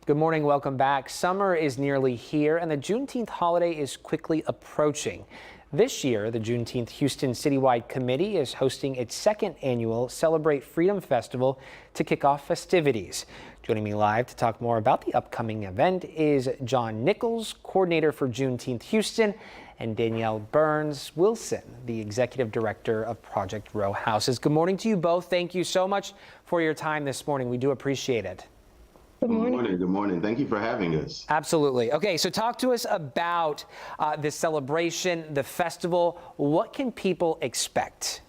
Good morning, welcome back. Summer is nearly here and the Juneteenth holiday is quickly approaching. This year, the Juneteenth Houston Citywide Committee is hosting its second annual Celebrate Freedom Festival to kick off festivities. Joining me live to talk more about the upcoming event is John Nicklos, coordinator for Juneteenth Houston, and Danielle Burns Wilson, the executive director of Project Row Houses. Good morning to you both. Thank you so much for your time this morning. We do appreciate it. Good morning. Good morning. Thank you for having us. Absolutely. Okay, so talk to us about the celebration, the festival. What can people expect?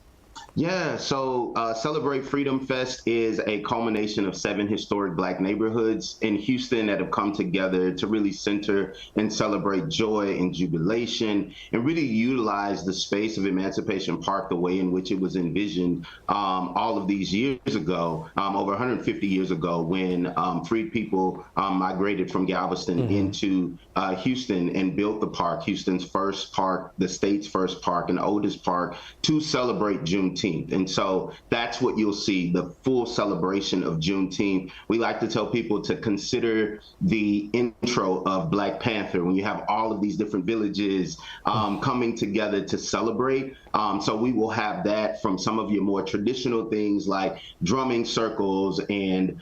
Yeah, so Celebrate Freedom Fest is a culmination of 7 historic Black neighborhoods in Houston that have come together to really center and celebrate joy and jubilation and really utilize the space of Emancipation Park the way in which it was envisioned all of these years ago, over 150 years ago, when freed people migrated from Galveston into Houston and built the park, Houston's first park, the state's first park and oldest park, to celebrate Juneteenth. And so that's what you'll see, the full celebration of Juneteenth. We like to tell people to consider the intro of Black Panther when you have all of these different villages coming together to celebrate. So we will have that from some of your more traditional things like drumming circles and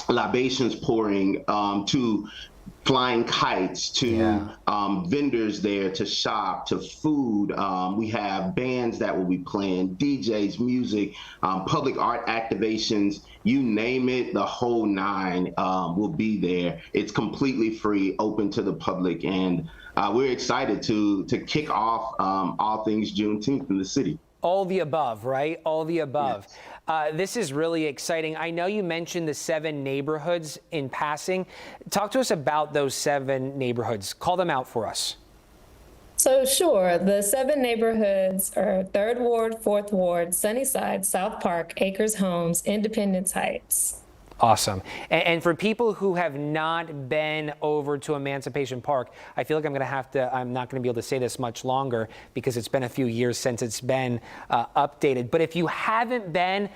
libations pouring to flying kites, to vendors there to shop, to food. We have bands that will be playing, DJs, music, public art activations, you name it, the whole nine will be there. It's completely free, open to the public, and we're excited to kick off all things Juneteenth in the city. All the above, right? All the above. Yes. This is really exciting. I know you mentioned the 7 neighborhoods in passing. Talk to us about those 7 neighborhoods. Call them out for us. So sure, the 7 neighborhoods are 3rd Ward, 4th Ward, Sunnyside, South Park, Acres Homes, Independence Heights. Awesome. And for people who have not been over to Emancipation Park, I feel like I'm not going to be able to say this much longer because it's been a few years since it's been updated. But if you haven't been,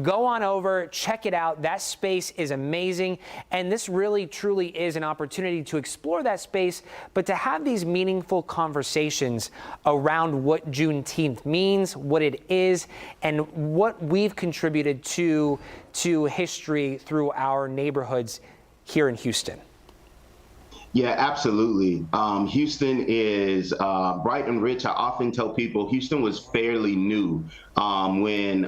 go on over, check it out. That space is amazing. And this really, truly is an opportunity to explore that space, but to have these meaningful conversations around what Juneteenth means, what it is, and what we've contributed to history through our neighborhoods here in Houston. Yeah, absolutely. Houston is bright and rich. I often tell people Houston was fairly new when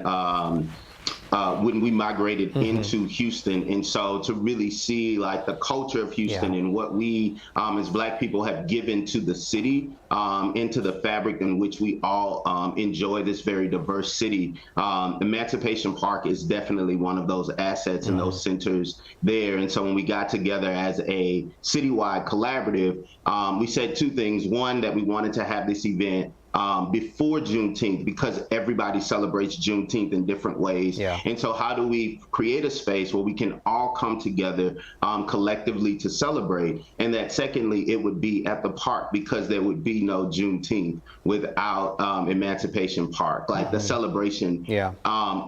we migrated into Houston. And so to really see like the culture of Houston and what we as Black people have given to the city, into the fabric in which we all enjoy this very diverse city. Emancipation Park is definitely one of those assets and those centers there. And so when we got together as a citywide collaborative, we said 2 things. One, that we wanted to have this event before Juneteenth because everybody celebrates Juneteenth in different ways. And so how do we create a space where we can all come together collectively to celebrate? And that secondly, it would be at the park because there would be no Juneteenth without Emancipation Park. Like the celebration,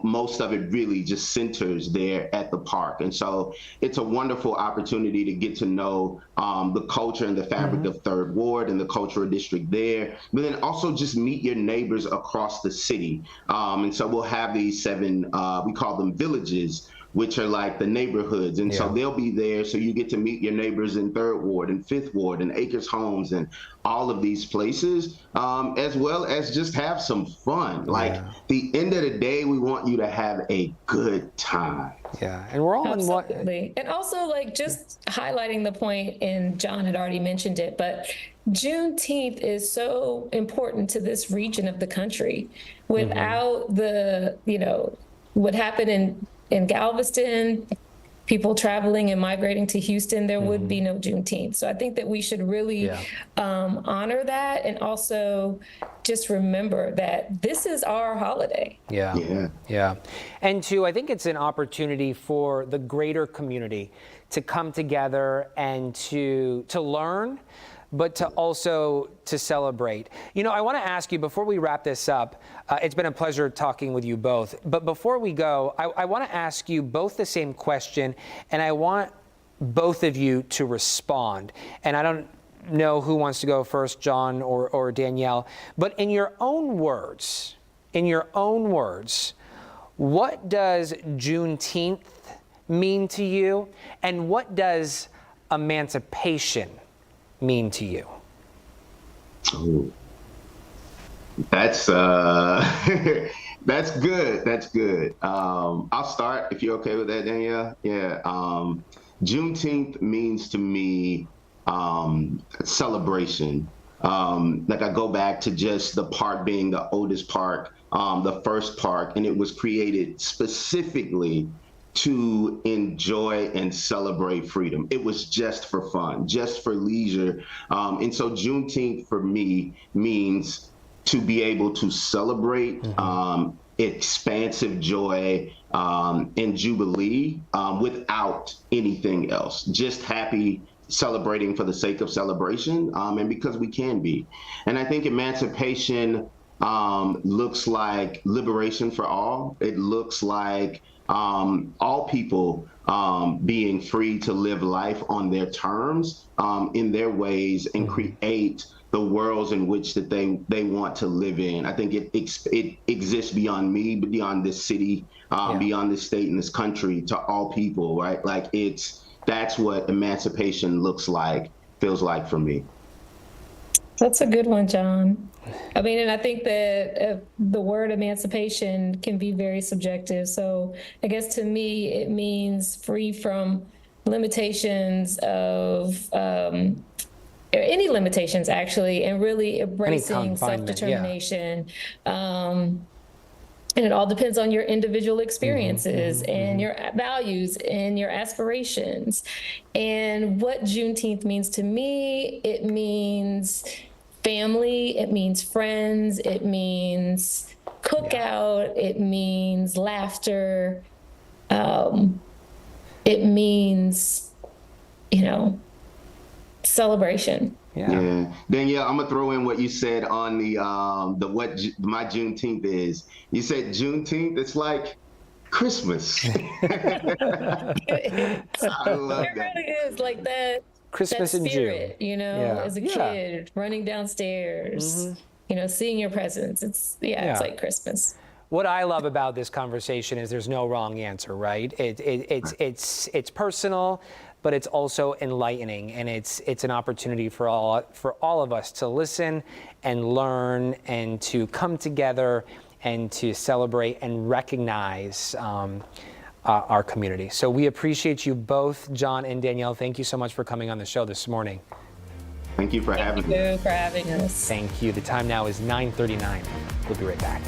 most of it really just centers there at the park. And so it's a wonderful opportunity to get to know the culture and the fabric of 3rd Ward and the cultural district there, but then also just meet your neighbors across the city. And so we'll have these 7, we call them villages, which are like the neighborhoods. And so they'll be there. So you get to meet your neighbors in 3rd Ward and 5th Ward and Acres Homes and all of these places, as well as just have some fun. Like the end of the day, we want you to have a good time. Yeah, and we're all Absolutely. And also like just highlighting the point, and John had already mentioned it, but Juneteenth is so important to this region of the country. Without the, what happened in Galveston, people traveling and migrating to Houston, there would be no Juneteenth. So I think that we should really honor that and also just remember that this is our holiday. Yeah. And 2, I think it's an opportunity for the greater community to come together and to learn, but to also to celebrate. I want to ask you before we wrap this up, it's been a pleasure talking with you both, but before we go, I want to ask you both the same question, and I want both of you to respond. And I don't know who wants to go first, John or Danielle, but in your own words, what does Juneteenth mean to you, and what does emancipation mean to you? Ooh. That's that's good. That's good. I'll start if you're okay with that, Danielle. Yeah. Juneteenth means to me celebration. Like I go back to just the park being the oldest park, the first park, and it was created specifically to enjoy and celebrate freedom. It was just for fun, just for leisure. And so Juneteenth for me means to be able to celebrate expansive joy and jubilee without anything else. Just happy, celebrating for the sake of celebration, and because we can be. And I think emancipation looks like liberation for all. It looks like all people being free to live life on their terms, in their ways, and create the worlds in which that they want to live in. I think it exists beyond me, but beyond this city, beyond this state and this country, to all people, right? Like that's what emancipation looks like, feels like for me. That's a good one, John. I mean, and I think that the word emancipation can be very subjective. So I guess to me, it means free from limitations of any limitations, actually, and really embracing self-determination. And it all depends on your individual experiences and your values and your aspirations. And what Juneteenth means to me, it means family, it means friends, it means cookout, it means laughter, it means, celebration. Yeah. Danielle, I'm gonna throw in what you said on the what my Juneteenth is. You said Juneteenth, it's like Christmas. I love It that. really is like that. Christmas that in spirit, June. as a kid, running downstairs, seeing your presents. It's like Christmas. What I love about this conversation is there's no wrong answer, right? It's personal, but it's also enlightening, and it's an opportunity for all of us to listen and learn and to come together and to celebrate and recognize our community. So we appreciate you both, John and Danielle. Thank you so much for coming on the show this morning. Thank you for having me. Thank you for having us. Thank you. The time now is 9:39. We'll be right back.